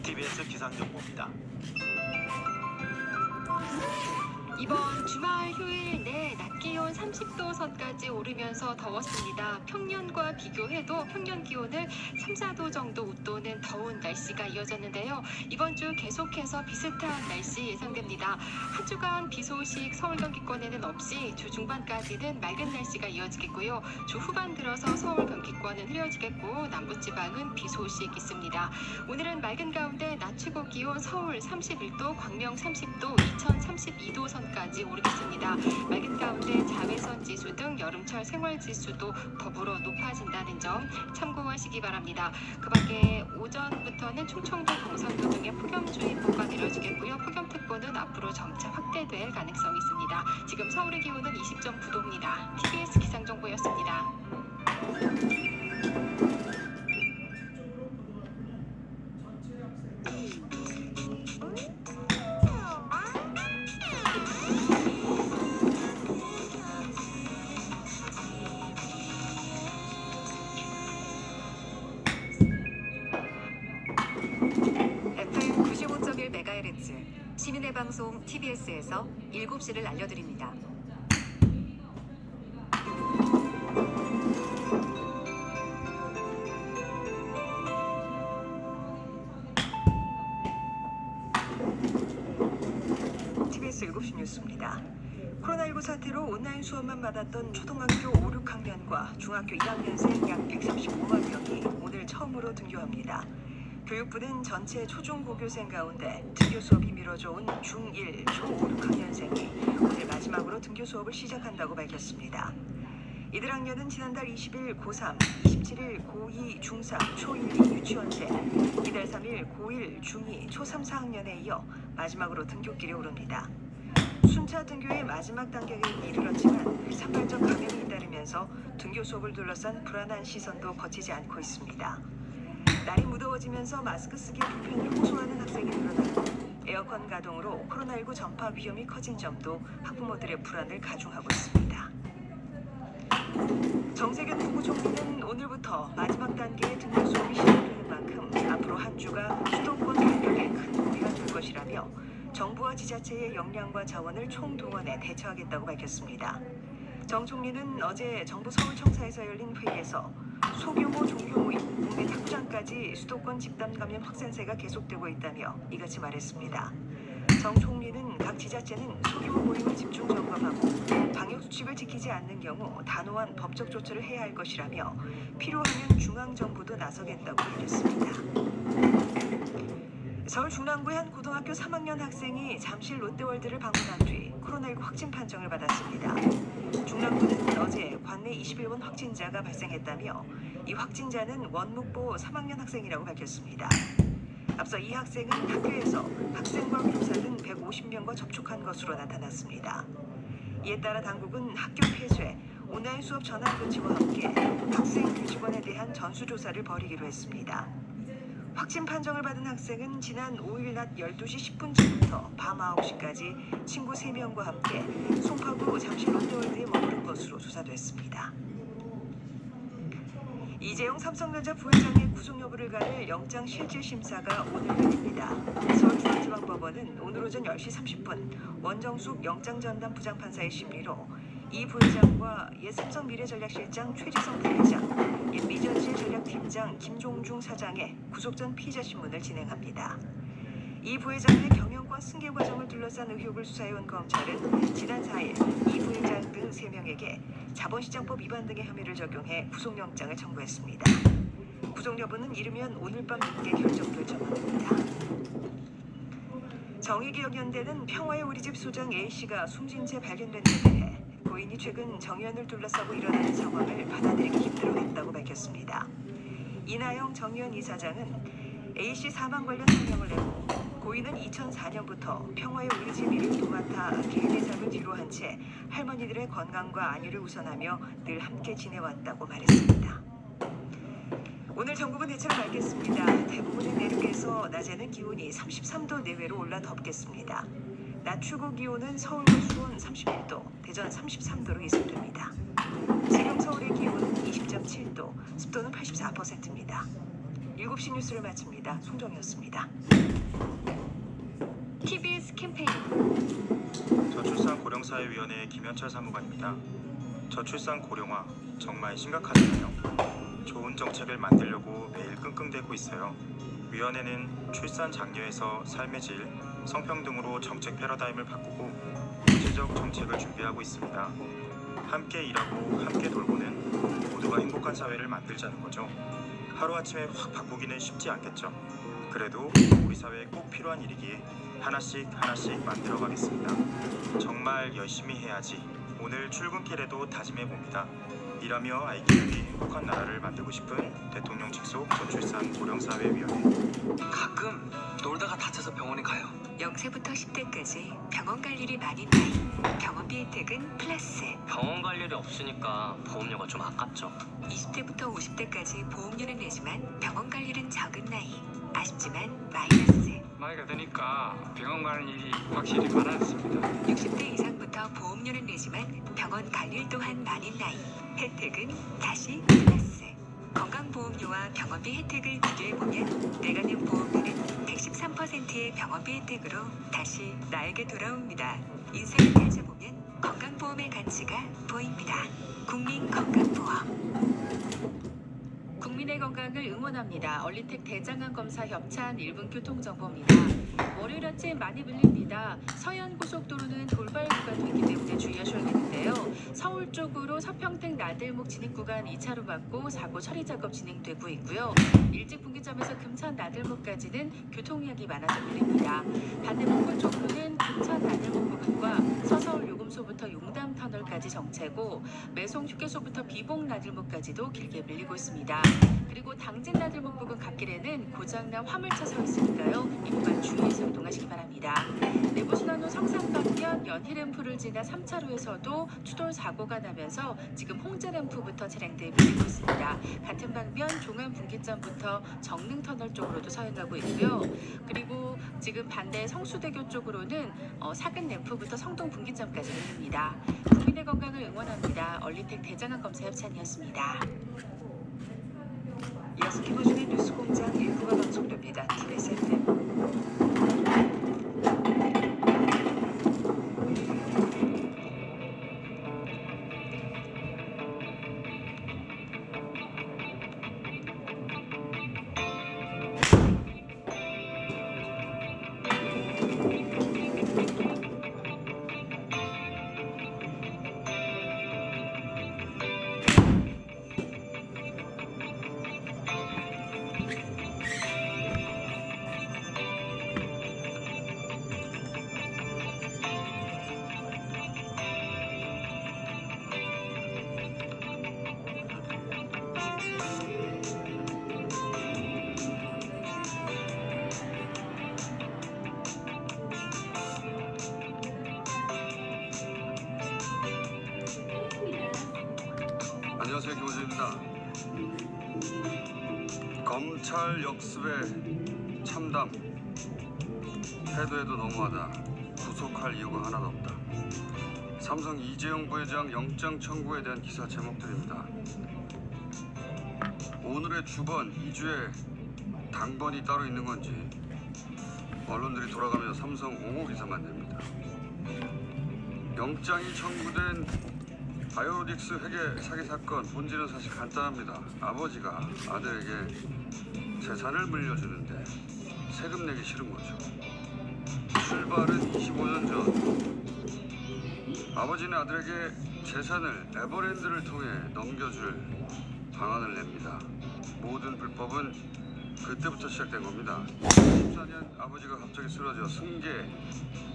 TBS 기상정보입니다. 이번 주말 휴일 내 낮 기온 30도 선까지 오르면서 더웠습니다. 평년과 비교해도 평년 기온을 3, 4도 정도 웃도는 더운 날씨가 이어졌는데요. 이번 주 계속해서 비슷한 날씨 예상됩니다. 한 주간 비 소식 서울 경기권에는 없이 주 중반까지는 맑은 날씨가 이어지겠고요. 주 후반 들어서 서울 경기권은 흐려지겠고 남부지방은 비 소식 있습니다. 오늘은 맑은 가운데 낮 최고 기온 서울 31도, 광명 30도, 이천 32도 선까지 오르겠습니다. 맑은 가운데 자외선 지수 등 여름철 생활 지수도 더불어 높아진다는 점 참고하시기 바랍니다. 그 밖에 오전부터는 충청도, 경상도 등의 폭염주의보가 내려지겠고요. 폭염특보는 앞으로 점차 확대될 가능성이 있습니다. 지금 서울의 기온은 20.9도입니다. TBS 기상정보였습니다. FM 95.1MHz 시민의 방송 TBS에서 7시를 알려드립니다. TBS 7시 뉴스입니다. 코로나19 사태로 온라인 수업만 받았던 초등학교 5, 6학년과 중학교 2학년생 약 135만 명이 오늘 처음으로 등교합니다. 교육부는 전체 초중고교생 가운데 등교 수업이 미뤄져 온 중1, 초 5, 6학년생이 오늘 마지막으로 등교 수업을 시작한다고 밝혔습니다. 이들 학년은 지난달 20일 고3, 27일 고2, 중3, 초1, 2 유치원생, 이달 3일 고1, 중2, 초3, 4학년에 이어 마지막으로 등교길에 오릅니다. 순차 등교의 마지막 단계에 이르렀지만 산발적 감염이 잇따르면서 등교 수업을 둘러싼 불안한 시선도 거치지 않고 있습니다. 날이 무더워지면서 마스크 쓰기에 불편을 호소하는 학생이 늘어나고 에어컨 가동으로 코로나19 전파 위험이 커진 점도 학부모들의 불안을 가중하고 있습니다. 정세균 부부총리는 오늘부터 마지막 단계의 등교 수업이 시작되는 만큼 앞으로 한 주가 수도권 방역에 큰 무리가 될 것이라며 정부와 지자체의 역량과 자원을 총동원해 대처하겠다고 밝혔습니다. 정 총리는 어제 정부 서울청사에서 열린 회의에서 소규모 종교 모임, 국내 탁구장까지 수도권 집단 감염 확산세가 계속되고 있다며 이같이 말했습니다. 정 총리는 각 지자체는 소규모 모임을 집중 점검하고 방역 수칙을 지키지 않는 경우 단호한 법적 조처를 해야 할 것이라며 필요하면 중앙정부도 나서겠다고 알렸습니다. 서울 중랑구의 한 고등학교 3학년 학생이 잠실 롯데월드를 방문한 뒤 코로나19 확진 판정을 받았습니다. 중랑구는 어제 관내 21번 확진자가 발생했다며 이 확진자는 원묵보 3학년 학생이라고 밝혔습니다. 앞서 이 학생은 학교에서 학생과 교사 등 150명과 접촉한 것으로 나타났습니다. 이에 따라 당국은 학교 폐쇄, 온라인 수업 전환 조치와 함께 학생 교직원에 대한 전수조사를 벌이기로 했습니다. 확진 판정을 받은 학생은 지난 5일 낮 12시 10분쯤부터 밤 9시까지 친구 3명과 함께 송파구 잠실 롯데월드에 머무른 것으로 조사됐습니다. 이재용 삼성전자 부회장의 구속 여부를 가릴 영장 실질 심사가 오늘 열립니다. 서울중앙지방법원은 오늘 오전 10시 30분 원정숙 영장전담 부장판사의 심리로 이 부회장과 옛 삼성미래전략실장 최지성 부회장, 옛 미전실 전략팀장 김종중 사장의 구속 전 피의자 신문을 진행합니다. 이 부회장의 경영권 승계 과정을 둘러싼 의혹을 수사해온 검찰은 지난 4일 이 부회장 등 3명에게 자본시장법 위반 등의 혐의를 적용해 구속영장을 청구했습니다. 구속 여부는 이르면 오늘 밤 늦게 결정될 전망입니다. 정의기억연대는 평화의 우리집 소장 A씨가 숨진 채 발견된 데 대해 고인이 최근 정 의원을 둘러싸고 일어나는 상황을 받아들이기 힘들어했다고 밝혔습니다. 이나영 정 의원 이사장은 A씨 사망 관련 성명을 내고 고인은 2004년부터 평화의 우리집 일을 도맡아 개인의 삶을 뒤로 한 채 할머니들의 건강과 안위를 우선하며 늘 함께 지내왔다고 말했습니다. 오늘 전국은 대체로 맑겠습니다. 대부분의 내륙에서 낮에는 기온이 33도 내외로 올라 덥겠습니다. 낮 최고 기온은 서울과 수원 31도, 대전 33도로 예상됩니다. 지금 서울의 기온은 20.7도, 습도는 84%입니다. 7시 뉴스를 마칩니다. 송정이었습니다. TBS 캠페인 저출산 고령사회위원회 김현철 사무관입니다. 저출산 고령화 정말 심각하잖아요. 좋은 정책을 만들려고 매일 끙끙대고 있어요. 위원회는 출산 장려에서 삶의 질, 성평등으로 정책 패러다임을 바꾸고 구체적 정책을 준비하고 있습니다. 함께 일하고 함께 돌보는 모두가 행복한 사회를 만들자는 거죠. 하루아침에 확 바꾸기는 쉽지 않겠죠. 그래도 우리 사회에 꼭 필요한 일이기에 하나씩 만들어 가겠습니다. 정말 열심히 해야지. 오늘 출근길에도 다짐해봅니다. 일하며 아이 키우기 행복한 나라를 만들고 싶은 대통령 직속 저출산 고령사회위원회. 가끔 놀다가 다쳐서 병원에 가요. 0세부터 10대까지 병원 갈 일이 많은 나이. 병원비 혜택은 플러스. 병원 갈 일이 없으니까 보험료가 좀 아깝죠. 20대부터 50대까지 보험료는 내지만 병원 갈 일은 적은 나이. 아쉽지만 마이너스. 나이가 드니까 병원 가는 일이 확실히 많아졌습니다. 60대 이상부터 보험료는 내지만 병원 갈 일 또한 많은 나이. 혜택은 다시 플러스. 건강보험료와 병원비 혜택을 비교해보면 내가 낸 보험료는 113%의 병원비 혜택으로 다시 나에게 돌아옵니다. 인생을 펼쳐보면 건강보험의 가치가 보입니다. 국민건강보험. 국민의 건강을 응원합니다. 얼리텍 대장암 검사 협찬 1분 교통정보입니다. 월요일 아침 많이 밀립니다. 서해안고속도로는 돌발 구간도 있기 때문에 주의하셔야겠는데요. 서울 쪽으로 서평택 나들목 진입 구간 2차로 막고 사고 처리 작업 진행되고 있고요. 일찍 분기점에서 금천 나들목까지는 교통량이 많아서 밀립니다. 반대 목포 쪽으로는 금천 나들목 부근과 서서울 요금소부터 용담 터널까지 정체고 매송 휴게소부터 비봉 나들목까지도 길게 밀리고 있습니다. 그리고 당진 나들목 부근 갓길에는 고장난 화물차 서 있으니까요. 이 구간 주의해서 이동하시기 바랍니다. 내부순환로 성산 방면 연희램프를 지나 3차로에서도 추돌 사고가 나면서 지금 홍제램프부터 차량들이 밀리고 있습니다. 같은 방면 종암 분기점부터 정릉터널 쪽으로도 서행하고 있고요. 그리고 지금 반대 성수대교 쪽으로는 사근램프부터 성동 분기점까지 밀립니다. 국민의 건강을 응원합니다. 얼리텍 대장암 검사 협찬이었습니다. 이어서 김어준의 뉴스공장 1부가 방송됩니다. TBS FM. 안녕하세요, 김호준입니다. 검찰 역습에 참담. 해도 너무하다. 구속할 이유가 하나도 없다. 삼성 이재용 부회장 영장 청구에 대한 기사 제목들입니다. 오늘의 주번 2주에 당번이 따로 있는 건지 언론들이 돌아가면서 삼성 옹호 기사만 냅니다. 영장이 청구된 바이오로직스 회계 사기 사건 본질은 사실 간단합니다. 아버지가 아들에게 재산을 물려주는데 세금 내기 싫은 거죠. 출발은 25년 전. 아버지는 아들에게 재산을 에버랜드를 통해 넘겨줄 방안을 냅니다. 모든 불법은 그때부터 시작된 겁니다. 2014년 아버지가 갑자기 쓰러져 승계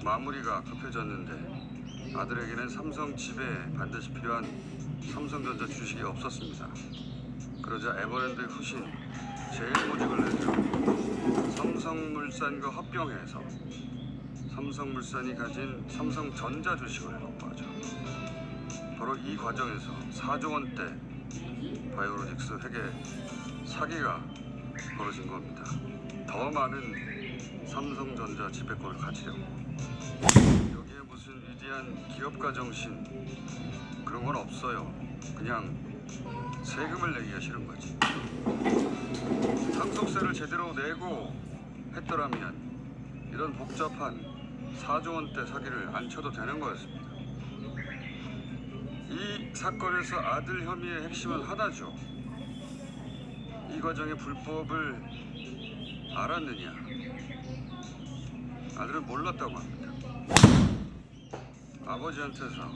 마무리가 급해졌는데 아들에게는 삼성 집에 반드시 필요한 삼성전자 주식이 없었습니다. 그러자 에버랜드의 후신 제일모직을 내세워 삼성물산과 합병해서 삼성물산이 가진 삼성전자 주식을 확보하죠. 바로 이 과정에서 4조 원대 바이오로직스 회계 사기가 벌어진 겁니다. 더 많은 삼성전자 지배권을 가지려고. 여기에 무슨 위대한 기업가 정신 그런 건 없어요. 그냥 세금을 내기가 싫은 거지. 상속세를 제대로 내고 했더라면 이런 복잡한 4조 원대 사기를 안 쳐도 되는 거였습니다. 이 사건에서 아들 혐의의 핵심은 하나죠. 이 과정의 불법을 알았느냐? 아들은 몰랐다고 합니다. 아버지한테서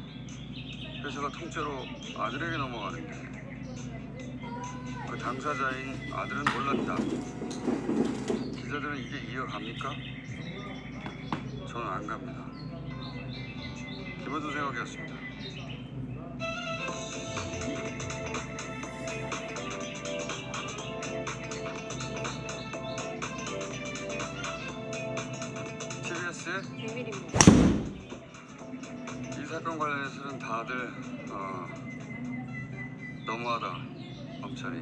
회사가 통째로 아들에게 넘어가는데 그 당사자인 아들은 몰랐다. 기자들은 이게 이어갑니까? 저는 안 갑니다. 김원준 생각이었습니다. TBS의 비밀입니다. 이 사건 관련해서는 다들 너무하다. 검찰이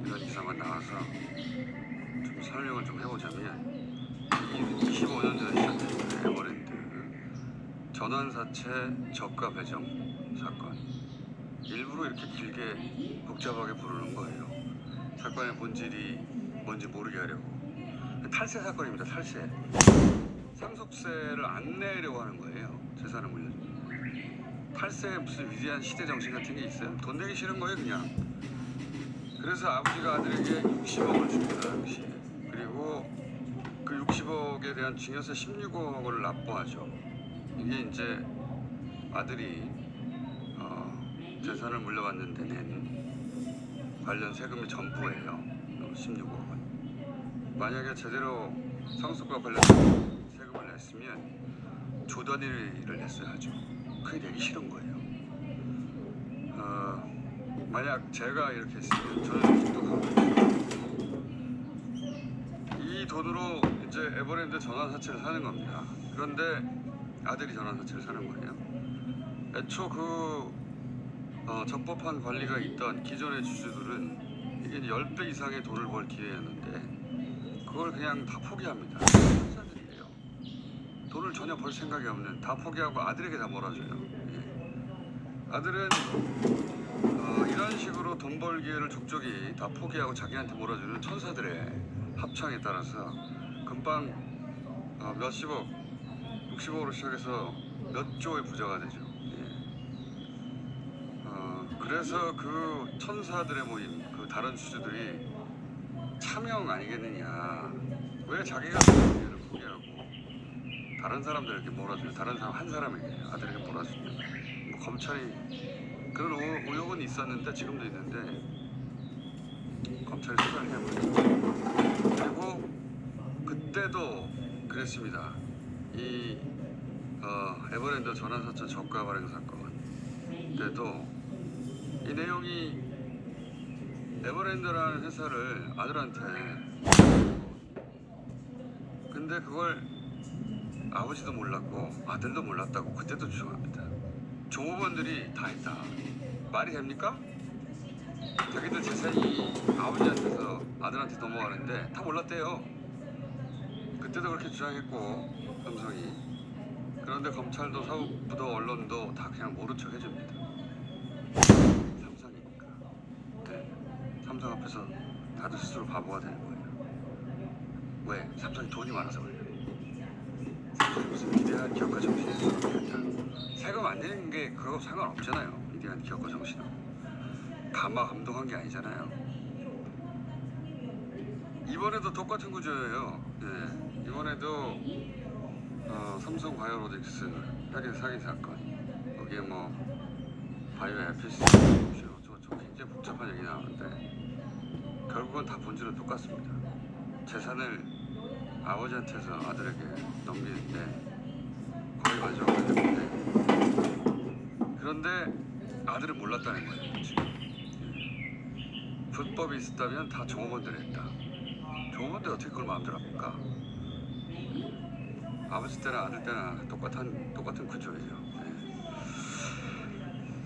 이런 이상만 나와서 좀 설명을 좀 해보자면 25년 전에 시작된 에버랜드 전환사채 저가 배정 사건. 일부러 이렇게 길게 복잡하게 부르는 거예요. 사건의 본질이 뭔지 모르게 하려고. 탈세 사건입니다. 탈세. 상속세를 안 내려고 하는 거예요. 재산을 물려주는. 탈세에 무슨 위대한 시대 정신 같은 게 있어요? 돈 내기 싫은 거예요, 그냥. 그래서 아버지가 아들에게 60억을 줍니다, 당시에. 그리고 그 60억에 대한 증여세 16억을 납부하죠. 이게 이제 아들이 재산을 물려받는데 낸 관련 세금의 전부예요. 16억은. 만약에 제대로 상속과 관련 세금을 냈으면 조 단위를 냈어야죠. 그게 내기 싫은 거예요. 만약 제가 이렇게 했으면 저는 똑똑하고 이 돈으로 이제 에버랜드 전환사채를 사는 겁니다. 그런데 아들이 전환사채를 사는 거예요. 애초 그 적법한 관리가 있던 기존의 주주들은 이게 10배 이상의 돈을 벌 기회였는데 그걸 그냥 다 포기합니다. 천사들이에요. 돈을 전혀 벌 생각이 없는, 다 포기하고 아들에게 다 몰아줘요. 예. 아들은 이런 식으로 돈 벌 기회를 족족이 다 포기하고 자기한테 몰아주는 천사들의 합창에 따라서 금방 몇십억, 60억으로 시작해서 몇 조의 부자가 되죠. 그래서 그 천사들의 모임, 그 다른 주주들이 차명 아니겠느냐. 왜 자기가 돈 기회를 포기하고 다른 사람들에게 몰아주냐. 다른 사람 한 사람에게, 아들에게 몰아주냐. 뭐 검찰이 그런 의혹은 있었는데 지금도 있는데 검찰이 수사를 해버렸죠. 그리고 그때도 그랬습니다. 이 에버랜드 전환사채 저가 발행 사건 때도 이 내용이 에버랜드라는 회사를 아들한테 근데 그걸 아버지도 몰랐고 아들도 몰랐다고 그때도 주장합니다. 종업원들이 다 했다. 말이 됩니까? 자기들 재산이 아버지한테서 아들한테 넘어가는데 다 몰랐대요. 그때도 그렇게 주장했고 삼성이. 그런데 검찰도 사법부도 언론도 다 그냥 모른 척 해줍니다. 삼성이니까. 네. 삼성 앞에서 다들 스스로 바보가 되는 거예요. 왜? 삼성이 돈이 많아서 그래요. 삼성이 무슨 위대한 기업가 정신이 있어서 그렇게 한다. 세금 안 내는 게 그거 상관없잖아요. 위대한 기업가 정신하고. 감동한 게 아니잖아요. 이번에도 똑같은 구조예요. 네. 이번에도 삼성 바이오로직스 혈액 사기 사건. 거기에 뭐 바이오 에피스 저 굉장히 복잡한 얘기 나오는데 결국은 다 본질은 똑같습니다. 재산을 아버지한테서 아들에게 넘기는데 거의 만족하게 됐는데 그런데 아들은 몰랐다는 거예요. 지금. 불법이 있었다면 다 종업원들이 했다. 종업원들이 어떻게 그걸 마음대로 합니까? 아버지 때나 아들 때나 똑같은 구조예요. 네.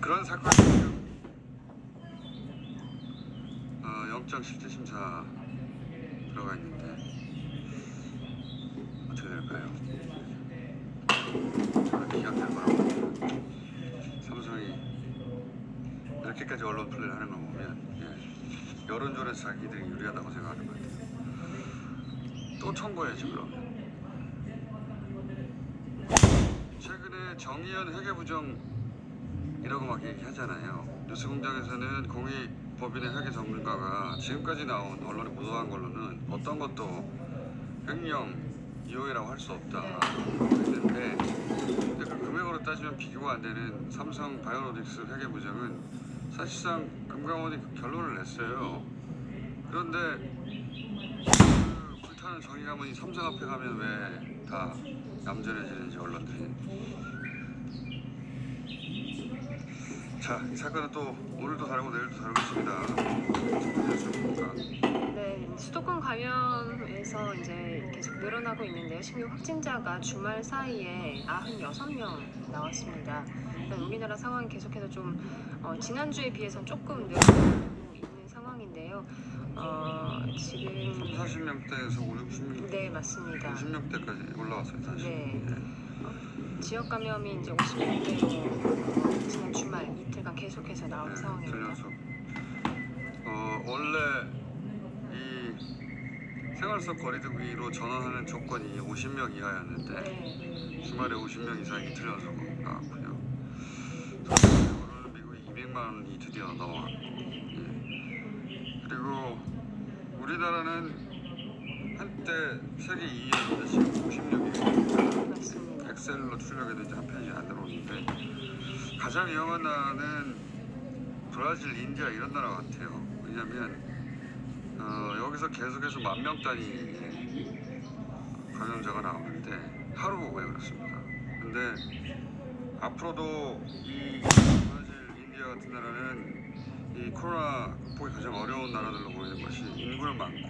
그런 사건이 지금 영장 실질 심사 들어가 있는데 어떻게 될까요? 제가 기각될 거라고 봅니다. 삼성이 이렇게까지 언론 플레이를 하는 거 보면 여론조에서 자기들이 유리하다고 생각하는 것 같아요. 또 청구해야지 그러면. 최근에 정의연 회계부정이라고 막 얘기하잖아요. 뉴스공장에서는 공익법인의 회계 전문가가 지금까지 나온 언론에 보도한 걸로는 어떤 것도 횡령 이용이라고 할 수 없다 했는데, 근데 그 금액으로 따지면 비교가 안 되는 삼성 바이오로직스 회계 부정은 사실상 금감원이 결론을 냈어요. 그런데 그 불타는 정의 가문이 삼성 앞에 가면 왜 다 얌전해지는지 언론들이. 자, 이 사건은 또 오늘도 다르고 내일도 다르겠습니다. 어떻습니까? 네, 수도권 감염에서 이제 계속 늘어나고 있는데요. 신규 확진자가 주말 사이에 96명 나왔습니다. 우리나라 상황이 계속해서 좀 지난주에 비해서는 조금 늘어나고 있는 상황인데요. 지금 40명대에서 5, 60명, 네, 맞습니다. 50명대까지 올라왔어요, 다시. 네. 예. 지역 감염이 이제 50명대로 지난 주말 이틀간 계속해서 나온 네, 상황입니다. 들려서 원래 이 생활 속 거리두기로 전환하는 조건이 50명 이하였는데 네. 주말에 50명 이상 이틀 연속 나왔고요. 전체적으로는 미국이 200만 원이 드디어 넘어갔고, 예. 그리고 우리나라는 한때 세계 2위였는데 지금 56위예요. 맞습니다. 엑셀로 출력해도 이제 한 편이 안 들어오는데, 가장 위험한 나라는 브라질, 인디아 이런 나라 같아요. 왜냐하면 여기서 계속해서 10,000명 단위의 감염자가 나오는데 하루에 그렇습니다. 근데 앞으로도 이 브라질, 인디아 같은 나라는 이 코로나 극복이 가장 어려운 나라들로 보이는 것이 인구는 많고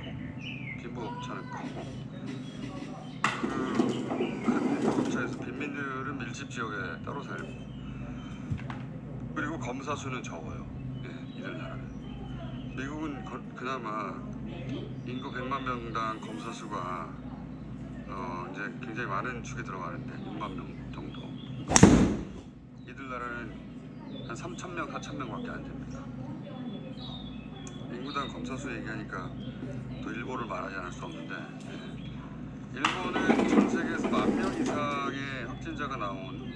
빈부격차는 크고, 큰 빈부격차에서 빈민들은 밀집 지역에 따로 살고, 그리고 검사 수는 적어요. 예, 이들 나라는. 미국은 그나마 인구 100만 명당 검사 수가 이제 굉장히 많은 축에 들어가는데 6만 명 정도. 이들 나라는 한 3,000명, 4,000명밖에 안 됩니다. 인구당 검사 수 얘기하니까 또 일본을 말하지 않을 수 없는데, 예. 일본은 전 세계에서 10,000명 이상의 확진자가 나온